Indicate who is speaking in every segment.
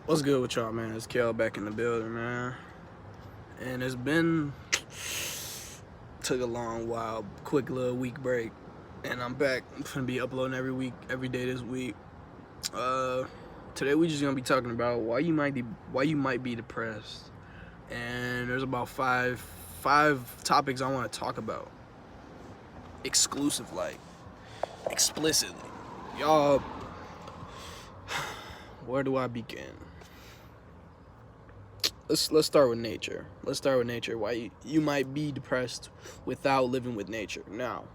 Speaker 1: What's good with y'all, man? It's Kel back in the building, man. And it's been took a long while, quick little week break, and I'm back. I'm gonna be uploading every week, every day this week. Uh, Today we just gonna be talking about why you might be depressed, and there's about five topics I want to talk about, exclusive, like explicitly. Y'all, where do I begin? Let's start with nature. Let's start with nature. Why you might be depressed without living with nature. Now,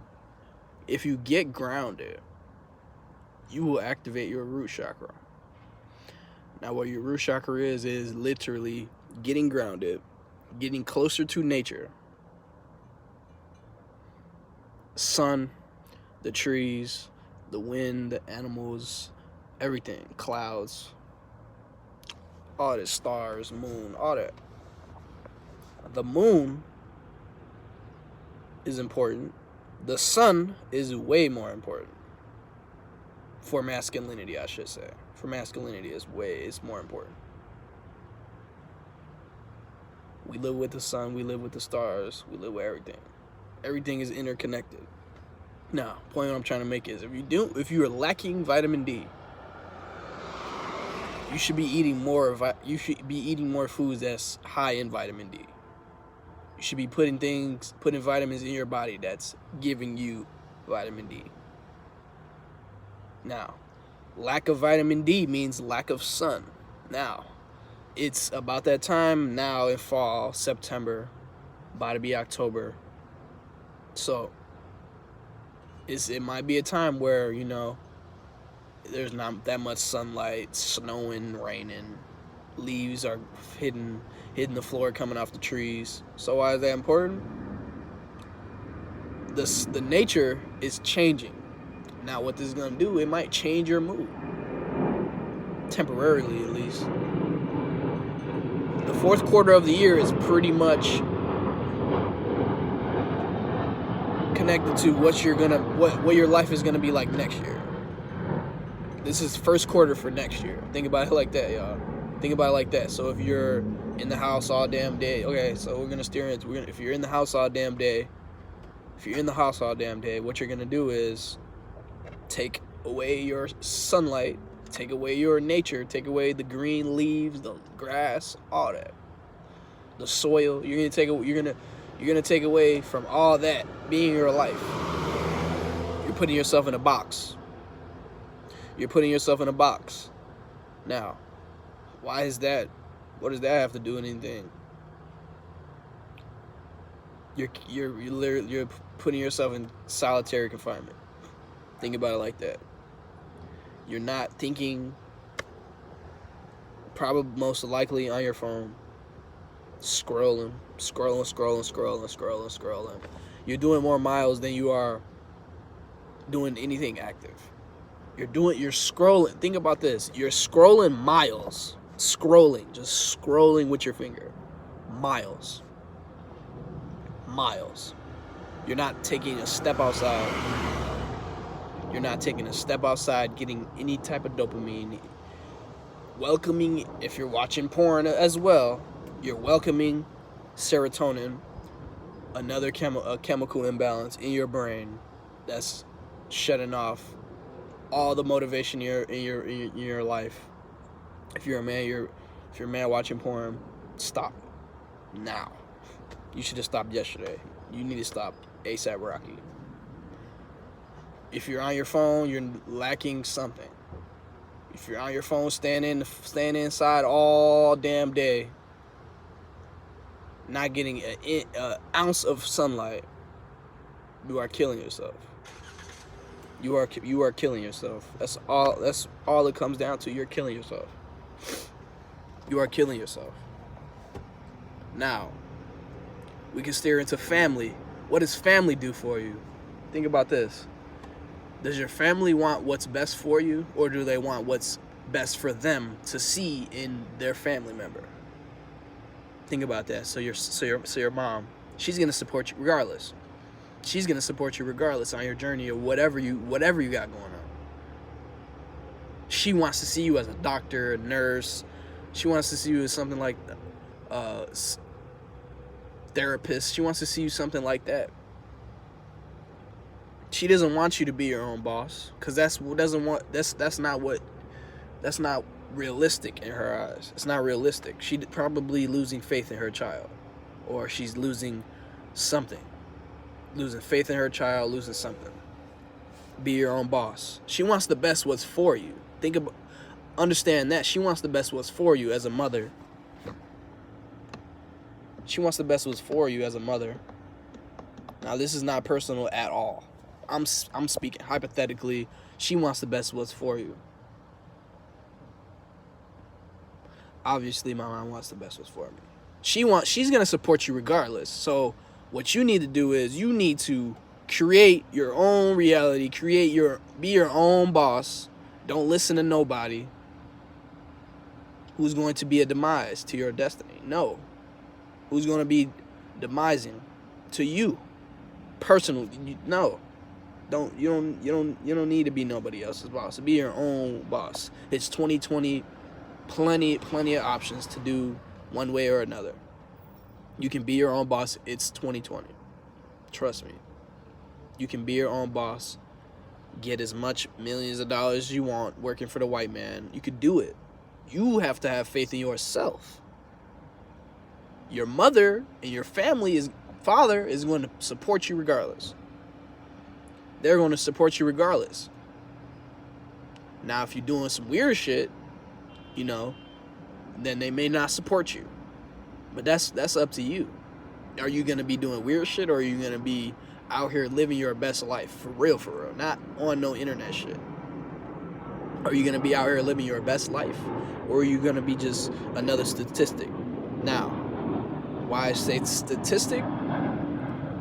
Speaker 1: if you get grounded, you will activate your root chakra. Now, what your root chakra is literally getting grounded, getting closer to nature. Sun, the trees, the wind, the animals, everything, clouds, all the stars, moon, all that. The moon is important. The sun is way more important for masculinity, I should say. For masculinity, it's more important. We live with the sun, we live with the stars, we live with everything. Everything is interconnected. Now, point I'm trying to make is if you are lacking vitamin D, you should be eating more foods that's high in vitamin D. You should be putting vitamins in your body that's giving you vitamin D. Now, lack of vitamin D means lack of sun. Now, it's about that time now in fall, September, about to be October. So, it might be a time where, there's not that much sunlight, snowing, raining, leaves are hitting the floor coming off the trees. So why is that important? The nature is changing. Now what this is going to do, it might change your mood. Temporarily, at least. The fourth quarter of the year is pretty much connected to what your life is gonna be like next year. This is first quarter for next year. Think about it like that, y'all. Think about it like that. So if you're in the house all damn day, okay, so we're gonna steer into if you're in the house all damn day, what you're gonna do is take away your sunlight, take away your nature, take away the green leaves, the grass, all that, the soil. You're gonna take away from all that being your life. You're putting yourself in a box. Now, why is that? What does that have to do with anything? You're putting yourself in solitary confinement. Think about it like that. You're not thinking, probably most likely on your phone, scrolling. You're doing more miles than you are doing anything active. You're scrolling. Think about this. You're scrolling miles. Just scrolling with your finger. Miles. You're not taking a step outside. Getting any type of dopamine. Welcoming, if you're watching porn as well, you're welcoming serotonin, another chemical imbalance in your brain that's shutting off all the motivation in your life. If you're a man watching porn, stop now. You should have stopped yesterday. You need to stop ASAP Rocky. If you're on your phone, you're lacking something. If you're on your phone, staying inside all damn day, not getting an ounce of sunlight, you are killing yourself. You are killing yourself. That's all it comes down to. You're killing yourself. You are killing yourself. Now, we can steer into family. What does family do for you? Think about this. Does your family want what's best for you, or do they want what's best for them to see in their family member? Think about that. So your mom, she's gonna support you regardless. She's gonna support you regardless on your journey or whatever you got going on. She wants to see you as a doctor, a nurse, She wants to see you as something like therapist. She wants to see you something like that. She doesn't want you to be your own boss, because that's not realistic in her eyes. It's not realistic. She's probably losing faith in her child, or she's losing something, losing faith in her child, losing something. Be your own boss. She wants the best what's for you. Understand that she wants the best what's for you as a mother. She wants the best what's for you as a mother. Now, this is not personal at all. I'm speaking hypothetically. She wants the best what's for you. Obviously, my mom wants the best what's for me. She's gonna support you regardless. So what you need to do is you need to create your own reality. Be your own boss. Don't listen to nobody who's going to be a demise to your destiny. No. Who's going to be demising to you personally? No. You don't need to be nobody else's boss. Be your own boss. It's 2020, plenty of options to do one way or another. You can be your own boss. It's 2020. Trust me. You can be your own boss. Get as much millions of dollars as you want working for the white man. You could do it. You have to have faith in yourself. Your mother and your father is going to support you regardless. They're going to support you regardless. Now, if you're doing some weird shit, then they may not support you. But that's up to you. Are you going to be doing weird shit, or are you going to be out here living your best life for real, not on no internet shit? Are you going to be out here living your best life, or are you going to be just another statistic? Now, why I say statistic?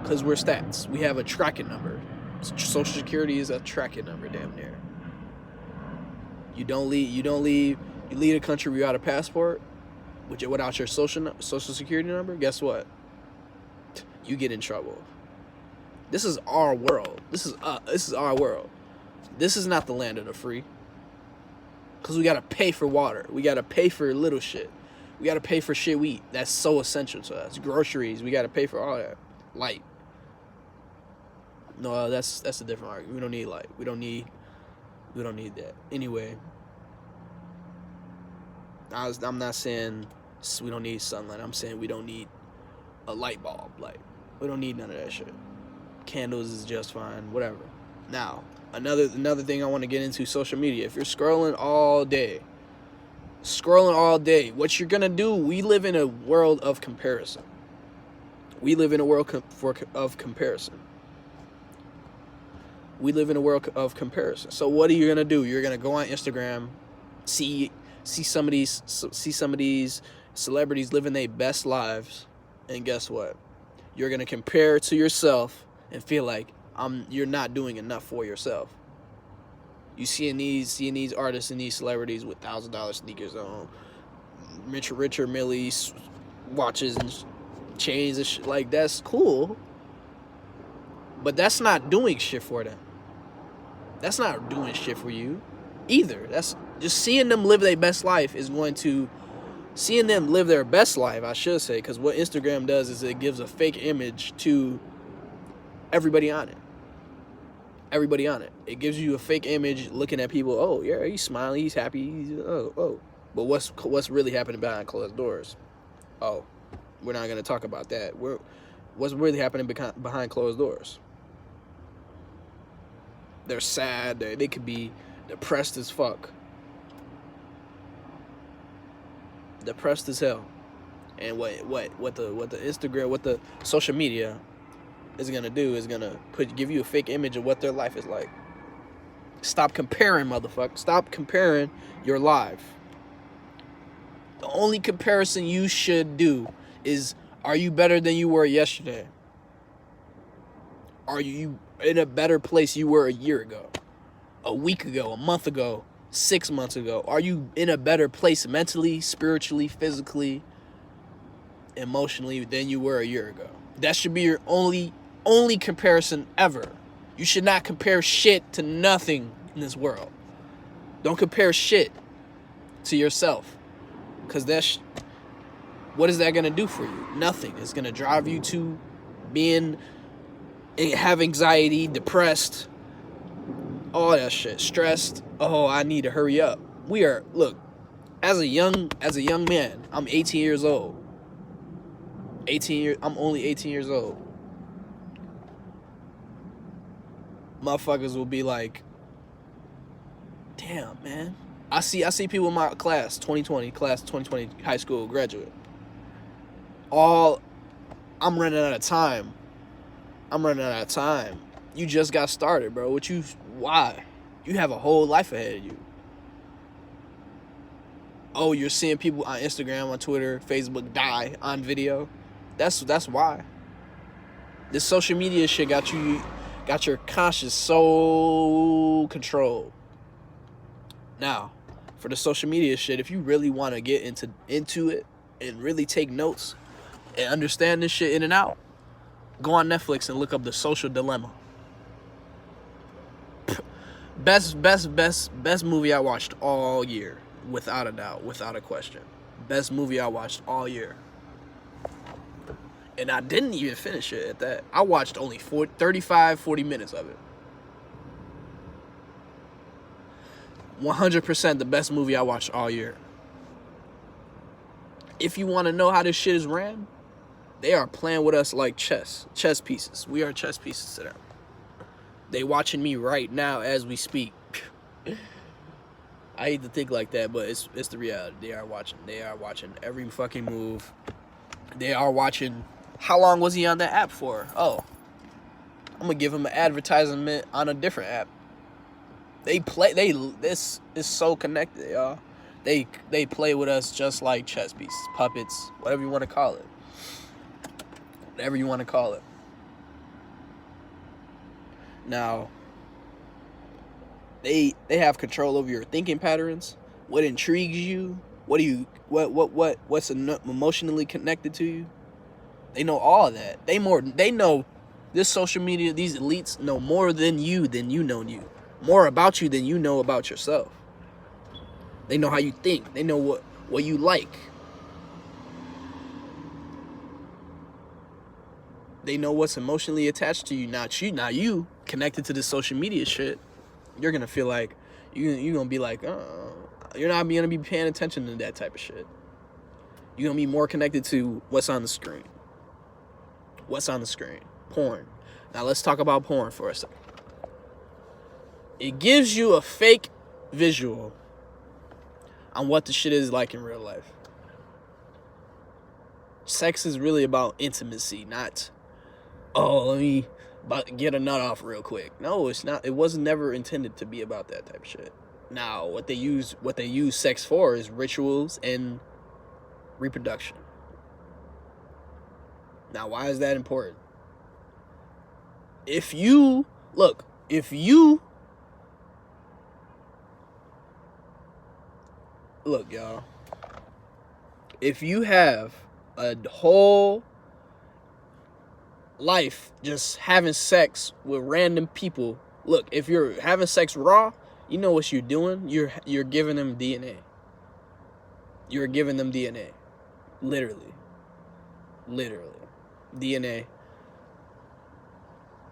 Speaker 1: Because we're stats. We have a tracking number. Social Security is a tracking number, damn near. You leave a country without a passport, without your social security number. Guess what? You get in trouble. This is our world. This is our world. This is not the land of the free. Because we got to pay for water. We got to pay for little shit. We got to pay for shit we eat. That's so essential to us. Groceries, we got to pay for all that. Light. No, that's a different argument. We don't need light. We don't need that. Anyway, I'm not saying we don't need sunlight. I'm saying we don't need a light bulb. Like, we don't need none of that shit. Candles is just fine. Whatever. Now, another thing I want to get into, social media. If you're scrolling all day, what you're gonna do? We live in a world of comparison. We live in a world of comparison. So what are you gonna do? You're gonna go on Instagram, see some of these celebrities living their best lives, and guess what? You're gonna compare to yourself and feel like you're not doing enough for yourself. You seeing these artists and these celebrities with $1,000 sneakers on, Richard Millie's watches and chains and shit. Like, that's cool, but that's not doing shit for them. That's not doing shit for you either. That's just seeing them live their best life seeing them live their best life, I should say, because what Instagram does is it gives a fake image to everybody on it. It gives you a fake image looking at people. Oh, yeah, he's smiling, he's happy. Oh. But what's really happening behind closed doors? Oh, we're not going to talk about that. What's really happening behind closed doors? They're sad. They could be depressed as fuck. Depressed as hell. And what the Instagram, what the social media is gonna do is gonna give you a fake image of what their life is like. Stop comparing, motherfucker. Stop comparing your life. The only comparison you should do is, are you better than you were yesterday? Are you in a better place you were a year ago, a week ago, a month ago, 6 months ago? Are you in a better place mentally, spiritually, physically, emotionally than you were a year ago? That should be your only comparison ever. You should not compare shit to nothing in this world. Don't compare shit to yourself. Because what is that going to do for you? Nothing. It's going to drive you to have anxiety, depressed, all that shit, stressed. Oh, I need to hurry up. Look, as a young man, I'm 18 years old. I'm only 18 years old. Motherfuckers will be like, damn, man. I see people in my class 2020 high school graduate. I'm running out of time. You just got started, bro. Why? You have a whole life ahead of you. Oh, you're seeing people on Instagram, on Twitter, Facebook die on video. That's why. This social media shit got your conscience so controlled. Now, for the social media shit, if you really want to get into it and really take notes and understand this shit in and out, go on Netflix and look up The Social Dilemma. Best movie I watched all year, without a doubt, without a question. Best movie I watched all year. And I didn't even finish it at that. I watched only 40 minutes of it. 100% the best movie I watched all year. If you want to know how this shit is ran, they are playing with us like chess pieces. We are chess pieces to them. They watching me right now as we speak. I hate to think like that, but it's the reality. They are watching every fucking move. They are watching. How long was he on that app for? Oh, I'm gonna give him an advertisement on a different app. This is so connected, y'all. They play with us just like chess pieces, puppets, whatever you want to call it. Whatever you want to call it. Now, they have control over your thinking patterns, what intrigues you, what's emotionally connected to you. They know all of that. They know this social media, these elites know more than you know you. More about you than you know about yourself. They know how you think. They know what you like. They know what's emotionally attached to you, not you connected to this social media shit. You're gonna feel like you're gonna be like, you're not gonna be paying attention to that type of shit. You're gonna be more connected to what's on the screen. What's on the screen? Porn. Now let's talk about porn for a second. It gives you a fake visual on what the shit is like in real life. Sex is really about intimacy, not, let me get a nut off real quick. No, it's not. It was never intended to be about that type of shit. Now, what they use sex for is rituals and reproduction. Now, why is that important? Look, y'all. If you have a whole life just having sex with random people, look, if you're having sex raw, you know what you're doing? You're giving them DNA. You're giving them DNA. Literally. DNA.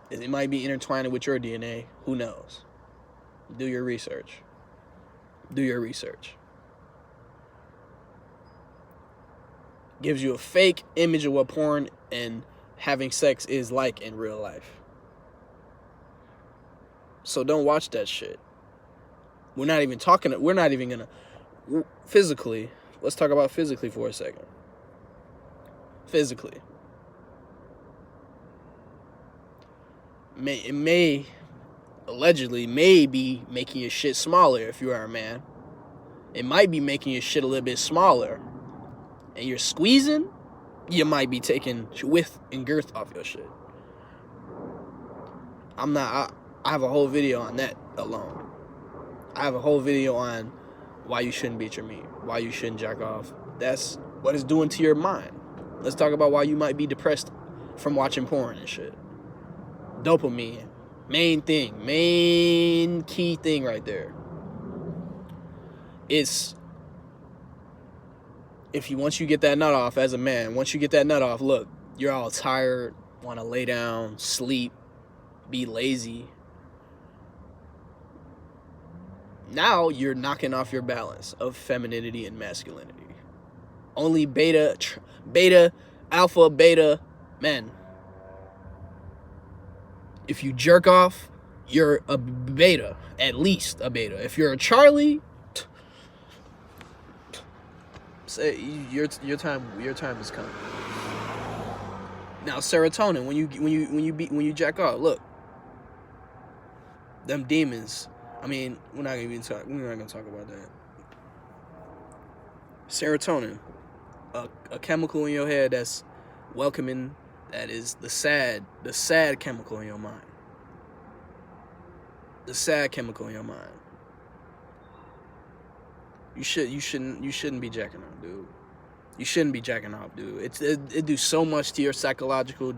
Speaker 1: It might be intertwined with your DNA. Who knows? Do your research. Gives you a fake image of what porn and having sex is like in real life. So don't watch that shit. We're not even gonna physically. Let's talk about physically for a second. Physically. It may allegedly be making your shit smaller if you are a man. It might be making your shit a little bit smaller. And you're squeezing, you might be taking width and girth off your shit. I have a whole video on that alone. I have a whole video on why you shouldn't beat your meat, why you shouldn't jack off. That's what it's doing to your mind. Let's talk about why you might be depressed from watching porn and shit. Dopamine. Main key thing right there. It's Once you get that nut off as a man, once you get that nut off, look, you're all tired, want to lay down, sleep, be lazy. Now you're knocking off your balance of femininity and masculinity. Only beta, alpha, beta men. If you jerk off, you're a beta, at least a beta. If you're a Charlie, say your time is coming. Now serotonin, when you jack off, look, them demons. I mean, we're not gonna talk about that. Serotonin, a chemical in your head that's welcoming. That is the sad chemical in your mind. The sad chemical in your mind. You shouldn't be jacking off, dude. You shouldn't be jacking off, dude. It do so much to your psychological.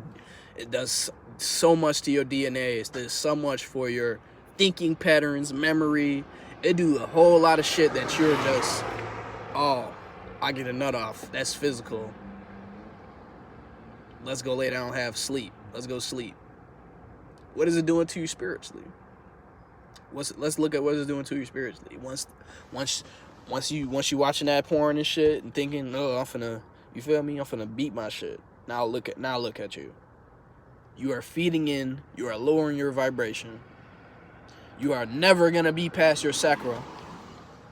Speaker 1: It does so much to your DNA. It does so much for your thinking patterns, memory. It do a whole lot of shit that you're just, oh, I get a nut off. That's physical. Let's go lay down, have sleep. Let's go sleep. What is it doing to you spiritually? Let's look at what it's doing to you spiritually. Once you watching that porn and shit and thinking, oh, I'm finna beat my shit. Now look at you. You are feeding in, you are lowering your vibration. You are never gonna be past your sacral.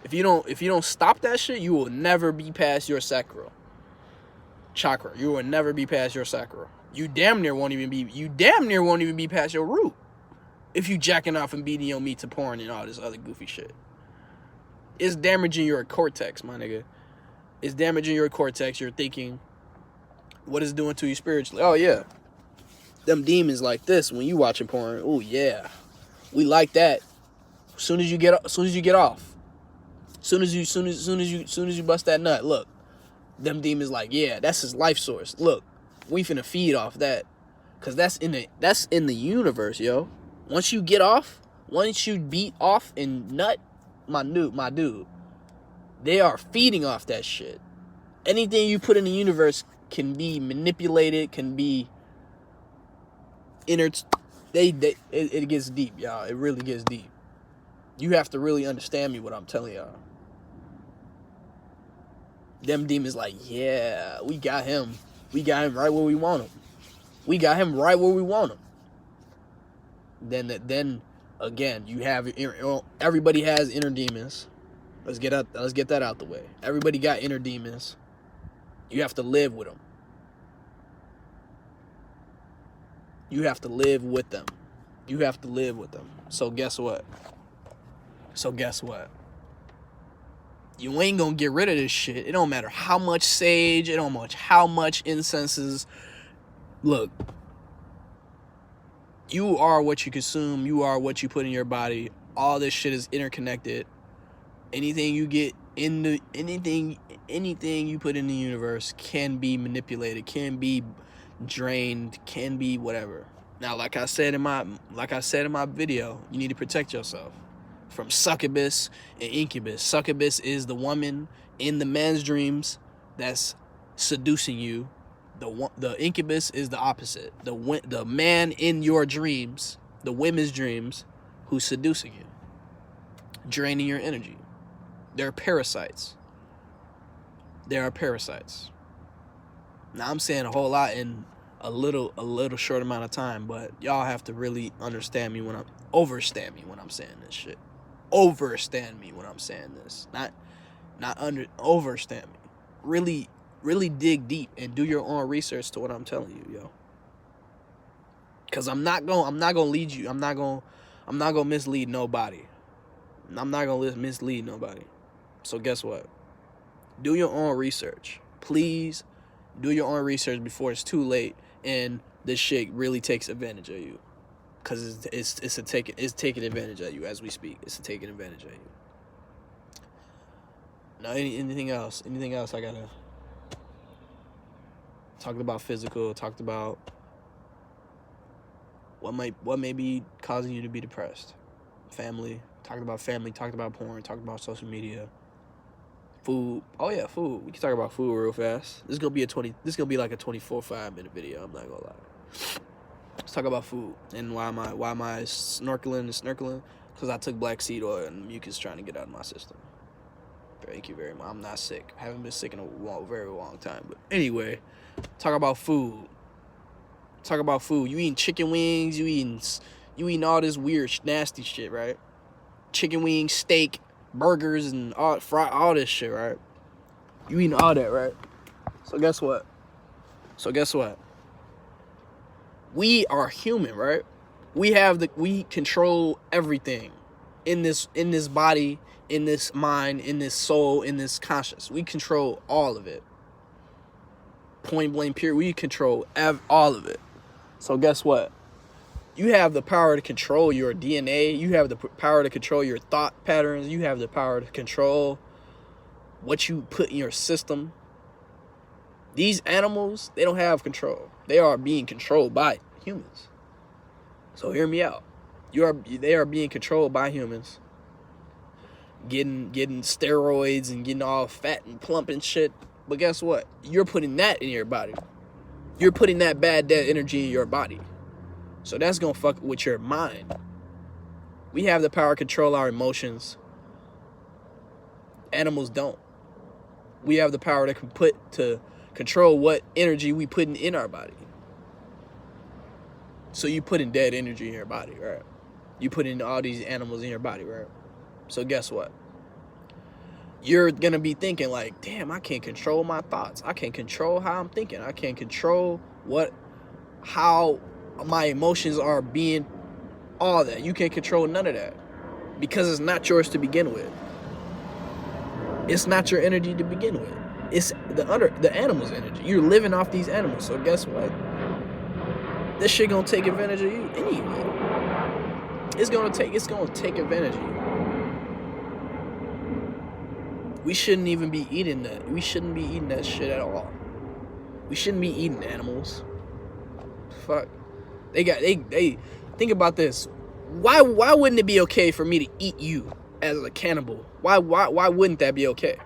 Speaker 1: If you don't stop that shit, you will never be past your sacral chakra. You will never be past your sacral. You damn near won't even be past your root. If you jacking off and beating your meat to porn and all this other goofy shit. It's damaging your cortex, my nigga. It's damaging your cortex. You're thinking, what is it doing to you spiritually? Oh yeah. Them demons like this when you watching porn. Oh yeah. We like that. Soon as you get off. Soon as you bust that nut, look. Them demons like, yeah, that's his life source. Look, we finna feed off that. Cause that's in the universe, yo. Once you beat off and nut, my dude, they are feeding off that shit. Anything you put in the universe can be manipulated, can be it gets deep, y'all. It really gets deep. You have to really understand me what I'm telling y'all. Them demons like, yeah, we got him. We got him right where we want him. We got him right where we want him. Then again, you have everybody has inner demons. Let's get that out the way. Everybody got inner demons. You have to live with them. You have to live with them. So guess what? You ain't gonna get rid of this shit. It don't matter how much sage, it don't matter how much incenses. Look, you are what you consume. You are what you put in your body. All this shit is interconnected. Anything you get anything you put in the universe can be manipulated, can be drained, can be whatever. Now, like I said in my video, you need to protect yourself from succubus and incubus. Succubus is the woman in the man's dreams that's seducing you. The incubus is the opposite. The man in your dreams, the women's dreams, who's seducing you, draining your energy. They're parasites. Now I'm saying a whole lot in a little short amount of time, but y'all have to really overstand me when I'm saying this shit. Overstand me when I'm saying this. Overstand me. Really dig deep and do your own research to what I'm telling you, yo. Cause I'm not gonna lead you. I'm not gonna mislead nobody. So guess what? Do your own research. Please do your own research before it's too late and this shit really takes advantage of you. Cause it's taking advantage of you as we speak. It's taking advantage of you. Now anything else I gotta talked about physical, talked about what may be causing you to be depressed. Family, talked about porn, talked about social media. Food. Oh yeah, food. We can talk about food real fast. This is gonna be like a 24-5 minute video. I'm not gonna lie. Let's talk about food and why am I snorkeling? Because I took black seed oil and mucus trying to get out of my system. Thank you very much. I'm not sick. I haven't been sick in a very long time. But anyway, talk about food. Talk about food. You eating chicken wings. You eating all this weird, nasty shit, right? Chicken wings, steak, burgers, and all this shit, right? You eating all that, right? So guess what? We are human, right? We control everything in this body, in this mind, in this soul, in this conscious. We control all of it. Point blank period. We control all of it. So guess what? You have the power to control your DNA. You have the power to control your thought patterns. You have the power to control what you put in your system. These animals, they don't have control. They are being controlled by humans. So hear me out. They are being controlled by humans. Getting steroids and getting all fat and plump and shit. But guess what? You're putting that in your body. You're putting that bad dead energy in your body. So that's gonna fuck with your mind. We have the power to control our emotions. Animals don't. We have the power to control what energy we put in our body. So you put in dead energy in your body, right? You put in all these animals in your body, right? So guess what? You're gonna be thinking like, damn, I can't control my thoughts. I can't control how I'm thinking. I can't control how my emotions are being, all that. You can't control none of that because it's not yours to begin with. It's not your energy to begin with. It's the animal's energy. You're living off these animals. So guess what? This shit gonna take advantage of you anyway. It's gonna take advantage of you. We shouldn't even be eating that. We shouldn't be eating that shit at all. We shouldn't be eating animals. Fuck. They think about this. Why wouldn't it be okay for me to eat you as a cannibal? Why wouldn't that be okay?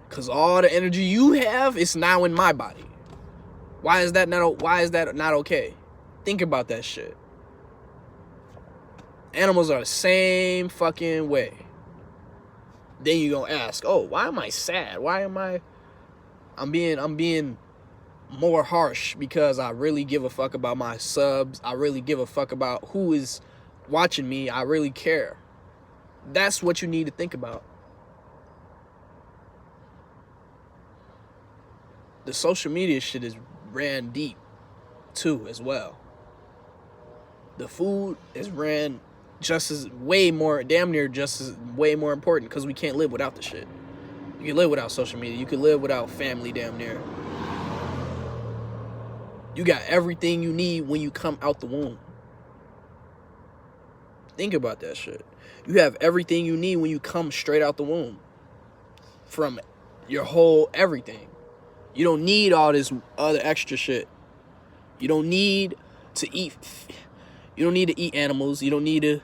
Speaker 1: Cause all the energy you have is now in my body. Why is that not okay? Think about that shit. Animals are the same fucking way. Then you gonna ask, oh, why am I sad? Why am I'm being more harsh because I really give a fuck about my subs. I really give a fuck about who is watching me. I really care. That's what you need to think about. The social media shit is ran deep too as well. The food is ran way more important because we can't live without the shit. You can live without social media. You can live without family damn near. You got everything you need when you come out the womb. Think about that shit. You have everything you need when you come straight out the womb. From your whole everything. You don't need all this other extra shit. You don't need to eat. You don't need to eat animals. You don't need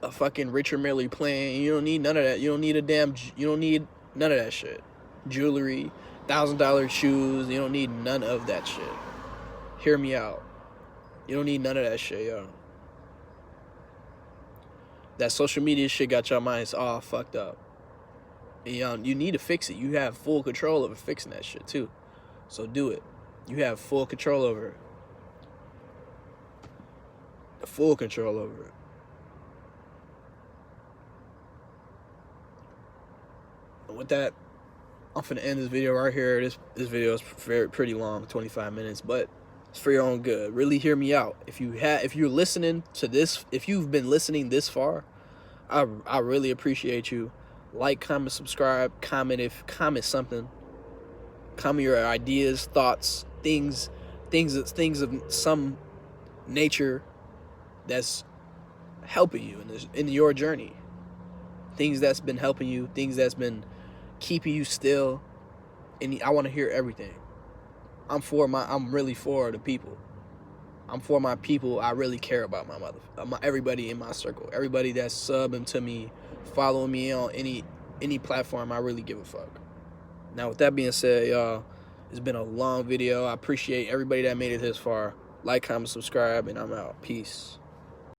Speaker 1: a fucking Richard Mille plane. You don't need none of that. You don't need none of that shit. Jewelry, $1,000 shoes. You don't need none of that shit. Hear me out. You don't need none of that shit, yo. That social media shit got your minds all fucked up. And, you need to fix it. You have full control over fixing that shit too. So do it. You have full control over it. Full control over it. And with that, I'm finna end this video right here. This video is pretty long, 25 minutes, but it's for your own good. Really hear me out. If you're listening to this, if you've been listening this far, I really appreciate you. Like, comment, subscribe, comment something. Comment your ideas, thoughts, things of some nature that's helping you in your journey. Things that's been helping you, things that's been keeping you still. And I want to hear everything. I'm really for the people. I'm for my people. I really care about everybody in my circle. Everybody that's subbing to me, following me on any platform. I really give a fuck. Now, with that being said, y'all, it's been a long video. I appreciate everybody that made it this far. Like, comment, subscribe, and I'm out. Peace.